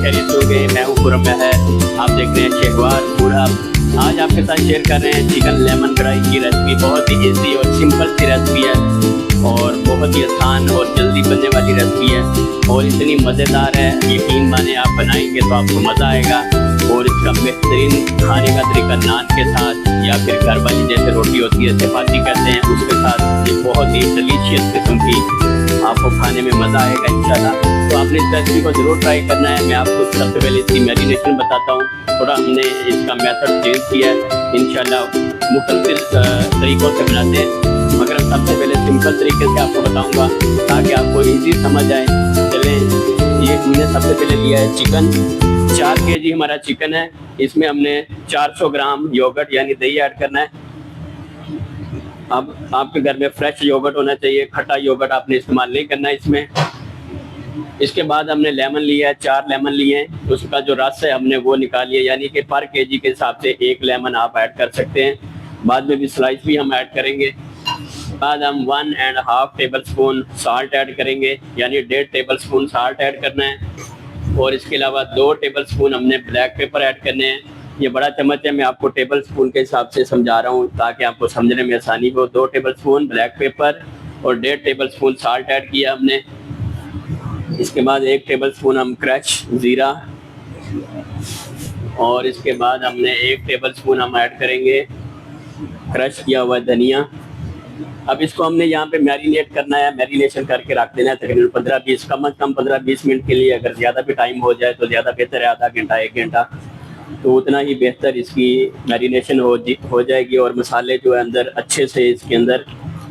खैरियत होंगे। मैं हूँ खुरम है, आप देख रहे हैं शहवार बूढ़ा। आज आपके साथ शेयर कर रहे हैं चिकन लेमन कढ़ाई की रेसिपी। बहुत ही इजी और सिंपल सी रेसिपी है और बहुत ही आसान और जल्दी बनने वाली रेसिपी है और इतनी मज़ेदार है, यकीन माने आप बनाएंगे तो आपको मज़ा आएगा। और इसका बेहतरीन खाने का तरीका नान के साथ या फिर घर वाली जैसे रोटी होती है चपाती कहते हैं उसके साथ, ये बहुत ही डिलीशियस किस्म की आपको खाने में मज़ा आएगा इंशाल्लाह। तो आपने इस रेसिपी को ज़रूर ट्राई करना है। मैं आपको सबसे पहले इसकी मैरिनेशन बताता हूँ। थोड़ा हमने इसका मेथड चेंज किया है, इंशाल्लाह मुख्तलिफ तरीक़ों से बनाते हैं, मगर सबसे पहले सिंपल तरीके से आपको बताऊँगा ताकि आपको ईजी समझ आए। चलें, ये हमने सबसे पहले लिया है चिकन। 4 kg हमारा चिकन है। इसमें हमने 400 ग्राम योगर्ट यानी दही ऐड करना है। अब आपके घर में फ्रेश योगर्ट होना चाहिए, खट्टा योगर्ट आपने इस्तेमाल नहीं करना है इसमें। इसके बाद हमने लेमन लिया है, 4 लेमन लिए हैं। उसका जो रस है हमने वो निकालिए, यानी कि पर केजी के हिसाब से 1 लेमन आप ऐड कर सकते हैं। बाद में भी स्लाइस भी हम ऐड करेंगे। बाद हम 1.5 टेबल स्पून साल्ट ऐड करेंगे, यानी 1.5 टेबल स्पून साल्ट ऐड करना है। और इसके अलावा 2 टेबल स्पून हमने ब्लैक पेपर ऐड करने हैं। ये बड़ा चम्मच है, मैं आपको टेबल स्पून के हिसाब से समझा रहा हूँ ताकि आपको समझने में आसानी हो। 2 टेबल स्पून ब्लैक पेपर और 1.5 टेबल स्पून साल्ट ऐड किया हमने। इसके बाद 1 टेबल स्पून हम क्रश ज़ीरा और इसके बाद हमने 1 टेबल स्पून हम ऐड करेंगे क्रश किया हुआ धनिया। अब इसको हमने यहाँ पे मैरिनेट करना है, मैरिनेशन करके रख देना है तकरीबन 15-20 कम से कम 15-20 मिनट के लिए। अगर ज़्यादा भी टाइम हो जाए तो ज़्यादा बेहतर है, आधा घंटा 1 घंटा, तो उतना ही बेहतर इसकी मैरिनेशन हो जाएगी और मसाले जो है अंदर अच्छे से इसके अंदर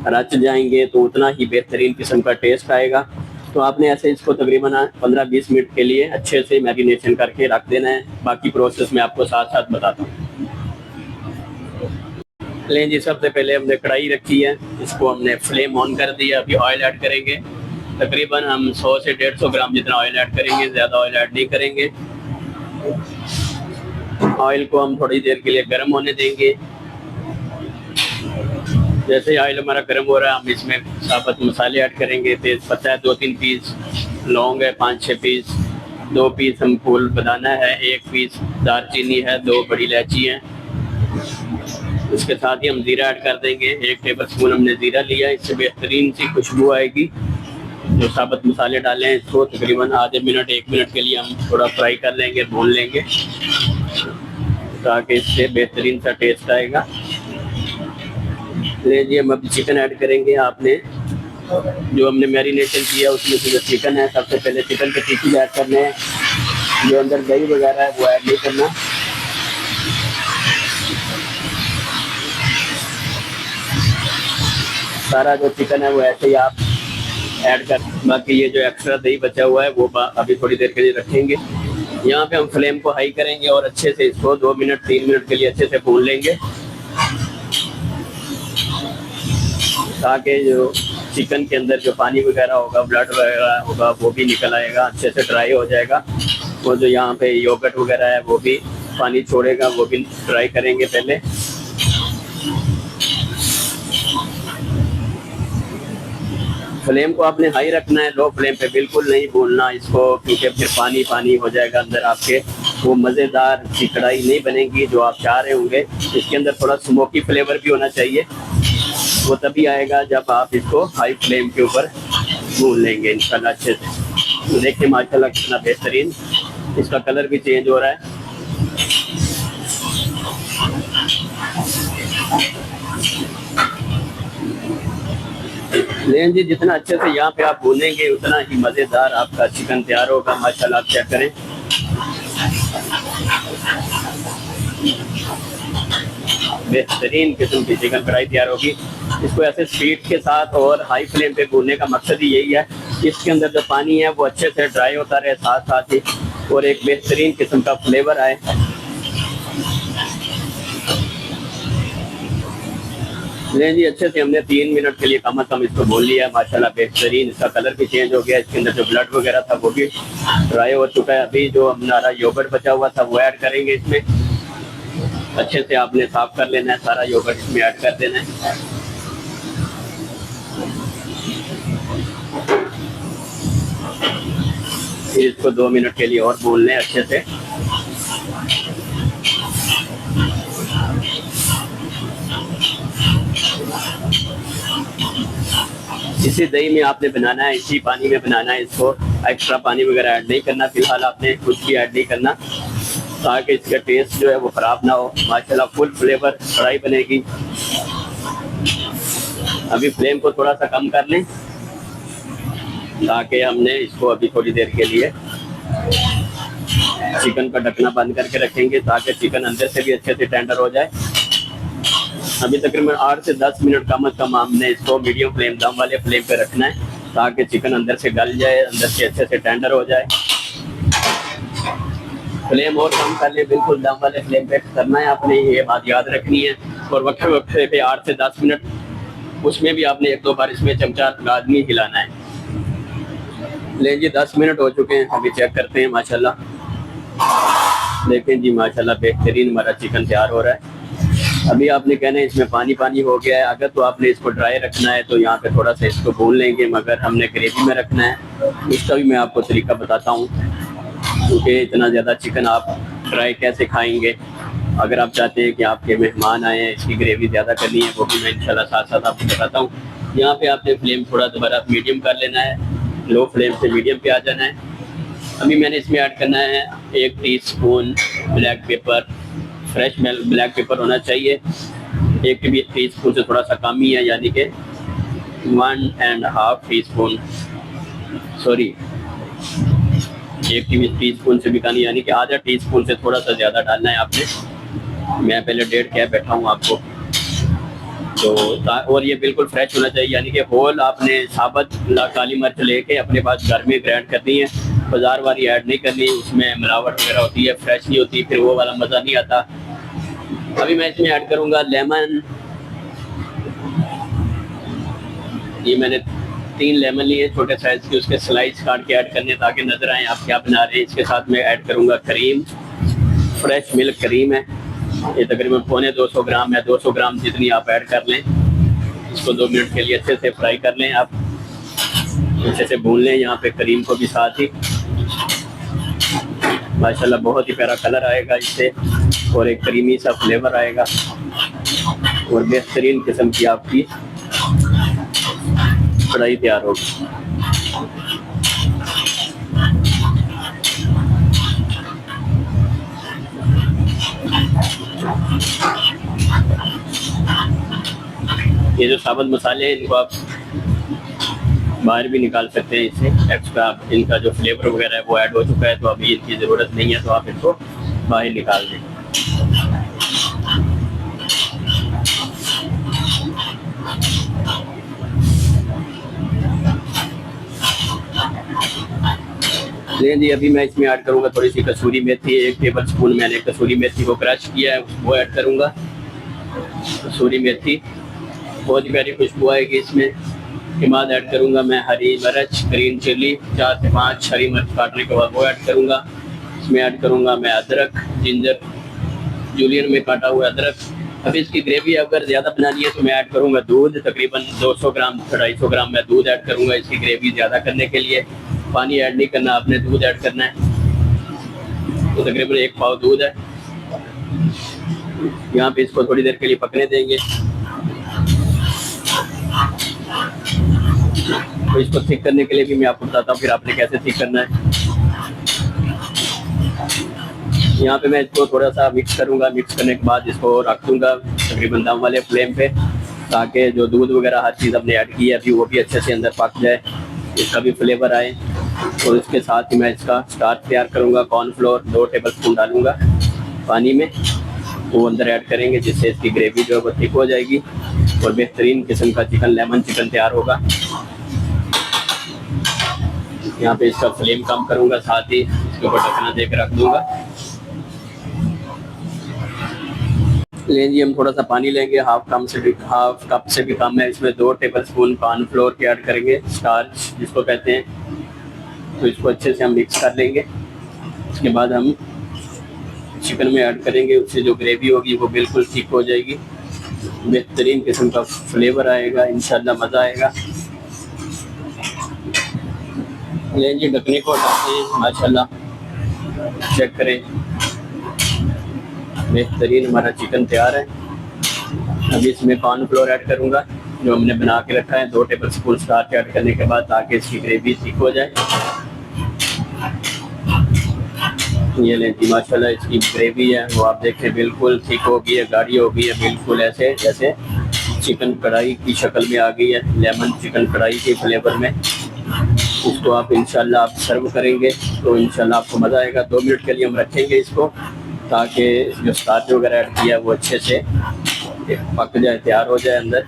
रच जाएंगे तो उतना ही बेहतरीन किस्म का टेस्ट आएगा। तो आपने ऐसे इसको तकरीबन 15-20 मिनट के लिए अच्छे से मैरिनेशन करके रख देना है। बाकी प्रोसेस मैं आपको साथ साथ बताता हूँ। लें जी, सबसे पहले हमने कढ़ाई रखी है, इसको हमने फ्लेम ऑन कर दिया। अभी ऑयल ऐड करेंगे, तकरीबन हम 100 से 150 ग्राम जितना ऑयल ऐड करेंगे, ज़्यादा ऑयल ऐड नहीं करेंगे। ऑयल को हम थोड़ी देर के लिए गर्म होने देंगे। जैसे ऑयल हमारा गर्म हो रहा है, हम इसमें साबुत मसाले ऐड करेंगे। तेज़ पत्ता है 2-3 पीस, लौंग है 5-6 पीस, 2 पीस हम फूल बनाना है, 1 पीस दालचीनी है, 2 बड़ी इलायची हैं। इसके साथ ही हम ज़ीरा ऐड कर देंगे। 1 टेबल स्पून हमने ज़ीरा लिया, इससे बेहतरीन सी खुशबू आएगी। जो साबुत मसाले डालें इसको तकरीबन आधे मिनट 1 मिनट के लिए हम थोड़ा फ्राई कर लेंगे, भून लेंगे ताकि इससे बेहतरीन सा टेस्ट आएगा। जी, हम अब चिकन ऐड करेंगे। आपने जो हमने मैरिनेशन किया उसमें से जो चिकन है, सबसे पहले चिकन के पीसेज ऐड करने हैं। जो अंदर दही वगैरह है वो ऐड नहीं करना। सारा जो चिकन है वो ऐसे ही आप ऐड कर, बाकी ये जो एक्स्ट्रा दही बचा हुआ है वो अभी थोड़ी देर के लिए रखेंगे। यहाँ पे हम फ्लेम को हाई करेंगे और अच्छे से इसको 2 मिनट 3 मिनट के लिए अच्छे से भून लेंगे ताकि जो चिकन के अंदर जो पानी वगैरह होगा, ब्लड वगैरह होगा, वो भी निकल आएगा, अच्छे से ड्राई हो जाएगा। वो जो यहाँ पे योगर्ट वगैरह है वो भी पानी छोड़ेगा, वो भी ड्राई करेंगे पहले। फ्लेम को आपने हाई रखना है, लो फ्लेम पे बिल्कुल नहीं भूनना इसको, क्योंकि फिर पानी पानी हो जाएगा अंदर आपके, वो मज़ेदार सी कढ़ाई नहीं बनेगी जो आप चाह रहे होंगे। इसके अंदर थोड़ा स्मोकी फ्लेवर भी होना चाहिए, वो तभी आएगा जब आप इसको हाई फ्लेम के ऊपर भून लेंगे इंशाल्लाह अच्छे से। देखिए माशाल्लाह कितना बेहतरीन इसका कलर भी चेंज हो रहा है। लेकिन जी, जितना अच्छे से यहाँ पे आप भूनेंगे उतना ही मज़ेदार आपका चिकन तैयार होगा। माशाल्लाह, आप चेक करें। बेहतरीन किस्म की चिकन कढ़ाई तैयार होगी। इसको ऐसे स्पीड के साथ और हाई फ्लेम पे भूनने का मकसद ही यही है, इसके अंदर जो पानी है वो अच्छे से ड्राई होता रहे साथ साथ ही, और एक बेहतरीन किस्म का फ्लेवर आए। नहीं जी, अच्छे से हमने 3 मिनट के लिए कम से कम इसको भून लिया है। माशाल्लाह बेहतरीन इसका कलर भी चेंज हो गया, इसके अंदर जो ब्लड वगैरह था वो भी ड्राई हो चुका है। अभी जो हमारा योगर्ट बचा हुआ था वो ऐड करेंगे इसमें। अच्छे से आपने साफ कर लेना है, सारा योगर्ट इसमें ऐड कर देना है। फिर इसको 2 मिनट के लिए और भून लें अच्छे से। इसी दही में आपने बनाना है, इसी पानी में बनाना है इसको, एक्स्ट्रा पानी वगैरह ऐड नहीं करना। फिलहाल आपने कुछ भी ऐड नहीं करना ताकि इसका टेस्ट जो है वो ख़राब ना हो। माशाल्लाह फुल फ्लेवर कढ़ाई बनेगी। अभी फ्लेम को थोड़ा सा कम कर लें ताकि हमने इसको अभी थोड़ी देर के लिए चिकन का ढकना बंद करके रखेंगे ताकि चिकन अंदर से भी अच्छे से टेंडर हो जाए। अभी तकरीबन 8 से 10 मिनट कम से कम हमने इसको मीडियम फ्लेम, दम वाले फ्लेम पे रखना है ताकि चिकन अंदर से गल जाए, अंदर से अच्छे से टेंडर हो जाए। फ्लेम और कम कर ले, बिल्कुल दम वाले फ्लेम पे करना है आपने, ये बात याद रखनी है। और वक्त वक्त पे 8 से 10 मिनट, उसमें भी आपने 1-2 बार इसमें चमचा लाजमी हिलाना है। ले जी 10 मिनट हो चुके हैं, अभी चेक करते हैं। माशाल्लाह देखें जी, माशाल्लाह बेहतरीन हमारा चिकन तैयार हो रहा है। अभी आपने कहना है इसमें पानी पानी हो गया है। अगर तो आपने इसको ड्राई रखना है तो यहाँ पे थोड़ा सा इसको भून लेंगे, मगर हमने ग्रेवी में रखना है, उसका भी मैं आपको तरीका बताता हूँ। क्योंकि इतना ज़्यादा चिकन आप ड्राई कैसे खाएंगे। अगर आप चाहते हैं कि आपके मेहमान आए, इसकी ग्रेवी ज़्यादा करनी है, वो भी मैं इंशाल्लाह साथ साथ आपको बताता हूँ। यहाँ पे आपने फ्लेम थोड़ा दोबारा मीडियम कर लेना है, लो फ्लेम से मीडियम पे आ जाना है। अभी मैंने इसमें ऐड करना है 1 teaspoon black pepper, fresh black pepper होना चाहिए। 1 टीस्पून से थोड़ा सा कम ही है, यानी कि 1.5 टीस्पून, सॉरी 1 टीस्पून से भी कम, यानी कि आधा टीस्पून से थोड़ा सा ज़्यादा डालना है आपने। मैं पहले 1.5 कह बैठा हूँ आपको तो। और ये बिल्कुल फ्रेश होना चाहिए, यानी कि होल आपने साबुत काली मिर्च लेके अपने पास घर में ग्राइंड करनी है, बाजार वाली ऐड नहीं करनी, उसमें मिलावट वगैरह होती है, फ्रेश नहीं होती, फिर वो वाला मज़ा नहीं आता। अभी मैं इसमें ऐड करूँगा लेमन। ये मैंने 3 लेमन लिए छोटे साइज़ के, उसके स्लाइस काट के ऐड करने ताकि नज़र आए आप क्या बना रहे हैं। इसके साथ मैं ऐड करूँगा क्रीम, फ्रेश मिल्क क्रीम है, ये तकरीबन 250 ग्राम है, 200 ग्राम जितनी आप ऐड कर लें। इसको 2 मिनट के लिए अच्छे से फ्राई कर लें, आप अच्छे से भून लें यहाँ पे क्रीम को भी साथ ही। माशाल्लाह बहुत ही प्यारा कलर आएगा इससे और एक क्रीमी सा फ्लेवर आएगा और बेहतरीन किस्म की आपकी कढ़ाई तैयार होगी। ये जो साबुत मसाले हैं इनको आप बाहर भी निकाल सकते हैं, इससे एक्स्ट्रा इनका जो फ्लेवर वगैरह है वो ऐड हो चुका है, तो अभी इनकी ज़रूरत नहीं है, तो आप इसको बाहर निकाल दें। लेकिन जी अभी मैं इसमें ऐड करूँगा थोड़ी सी कसूरी मेथी, 1 टेबल स्पून मैंने कसूरी मेथी को क्रश किया है, वो ऐड करूँगा। कसूरी मेथी बहुत ही प्यारी खुशबू आएगी इसमें। के बाद ऐड करूँगा मैं हरी मिर्च, ग्रीन चिल्ली 4 से 5 हरी मिर्च काटने के बाद वो ऐड करूँगा। इसमें ऐड करूँगा मैं अदरक, जिंजर जूलियन में काटा हुआ अदरक। अब इसकी ग्रेवी अगर ज़्यादा बनानी है तो मैं ऐड करूँगा दूध, तकरीबन 200 ग्राम 250 ग्राम मैं दूध ऐड करूँगा इसकी ग्रेवी ज़्यादा करने के लिए। पानी ऐड नहीं करना, आपने दूध ऐड करना है, तो तकरीबन 1 पाव दूध है। यहाँ पे इसको थोड़ी देर के लिए पकने देंगे। तो इसको थिक करने के लिए भी मैं आपको बताता हूँ फिर आपने कैसे थिक करना है। यहाँ पे मैं इसको थोड़ा सा मिक्स करूँगा, मिक्स करने के बाद इसको रख दूँगा तकरीबन दम वाले फ्लेम पे, ताकि जो दूध वगैरह हर चीज़ हमने ऐड की है अभी वो भी अच्छे से अंदर पक जाए, इसका भी फ्लेवर आए। और इसके साथ ही मैं इसका स्टार्च तैयार करूँगा। कॉर्नफ्लोर 2 टेबल स्पून डालूँगा पानी में, वो अंदर ऐड करेंगे, जिससे इसकी ग्रेवी जो है वो थिक हो जाएगी और बेहतरीन किस्म का चिकन, लेमन चिकन तैयार होगा। यहाँ पे इसका फ्लेम कम करूँगा, साथ ही इसके ऊपर ढकना देकर रख दूँगा। लें जी हम थोड़ा सा पानी लेंगे, हाफ कप से भी कम है। इसमें 2 टेबल स्पून कॉर्नफ्लोर के ऐड करेंगे, स्टार्च जिसको कहते हैं। तो इसको अच्छे से हम मिक्स कर लेंगे। उसके बाद हम चिकन में ऐड करेंगे, उससे जो ग्रेवी होगी वो बिल्कुल ठीक हो जाएगी, बेहतरीन किस्म का फ्लेवर आएगा, इंशाल्लाह मज़ा आएगा। लें जी, ढकने को हटाते हैं। माशाल्लाह चेक करें, बेहतरीन हमारा चिकन तैयार है। अभी इसमें कॉर्नफ्लोर ऐड करूँगा जो हमने बना के रखा है, 2 टेबल स्पून स्टार्च ऐड करने के बाद, ताकि इसकी ग्रेवी थिक हो जाए। ये लें जी, माशाल्लाह इसकी ग्रेवी है वो आप देखें बिल्कुल थिक हो गई है, गाढ़ी हो गई है, बिल्कुल ऐसे जैसे चिकन कढ़ाई की शक्ल में आ गई है, लेमन चिकन कढ़ाई के फ्लेवर में। इसको आप इंशाल्लाह आप सर्व करेंगे तो इंशाल्लाह आपको मज़ा आएगा। 2 मिनट के लिए हम रखेंगे इसको, ताकि जो स्टार्च वगैरह ऐड किया है वो अच्छे से पक जाए, तैयार हो जाए अंदर।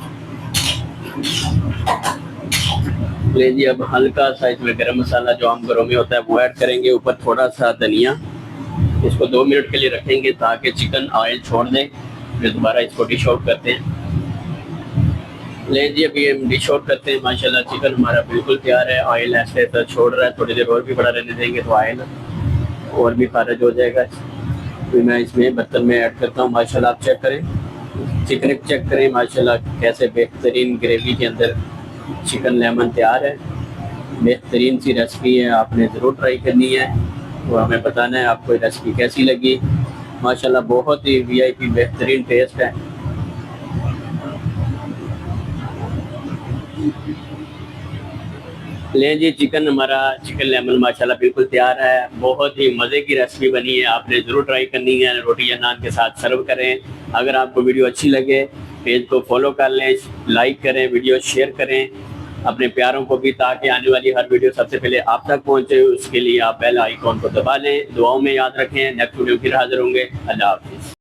लीजिए, अब हल्का सा इसमें गरम मसाला जो हम घरों में होता है वो ऐड करेंगे, ऊपर थोड़ा सा धनिया। इसको 2 मिनट के लिए रखेंगे ताकि चिकन ऑयल छोड़ दे, फिर दोबारा इसको डिश आउट करते हैं। लीजिए, अभी हम डिश आउट करते हैं। माशाल्लाह चिकन हमारा बिल्कुल तैयार है, ऑयल ऐसे ऐसा छोड़ रहा है। थोड़ी देर और भी बड़ा रहने देंगे तो ऑयल और भी खारिज हो जाएगा। फिर मैं इसमें बर्तन में ऐड करता हूँ। माशाल्लाह आप चेक करें, चिकन चेक करें, माशाल्लाह कैसे बेहतरीन ग्रेवी के अंदर चिकन लेमन तैयार है। बेहतरीन सी रेसिपी है, आपने ज़रूर ट्राई करनी है और हमें बताना है आपको रेसिपी कैसी लगी। माशाल्लाह बहुत ही वीआईपी बेहतरीन टेस्ट है। लें जी, चिकन हमारा चिकन लेमन माशाल्लाह बिल्कुल तैयार है। बहुत ही मज़े की रेसिपी बनी है, आपने ज़रूर ट्राई करनी है। रोटी या नान के साथ सर्व करें। अगर आपको वीडियो अच्छी लगे पेज को फॉलो कर लें, लाइक करें, वीडियो शेयर करें अपने प्यारों को भी, ताकि आने वाली हर वीडियो सबसे पहले आप तक पहुंचे। उसके लिए आप बेल आइकॉन को दबा लें। दुआओं में याद रखें। नेक्स्ट वीडियो फिर हाजिर होंगे। अल्लाह हाफिज़।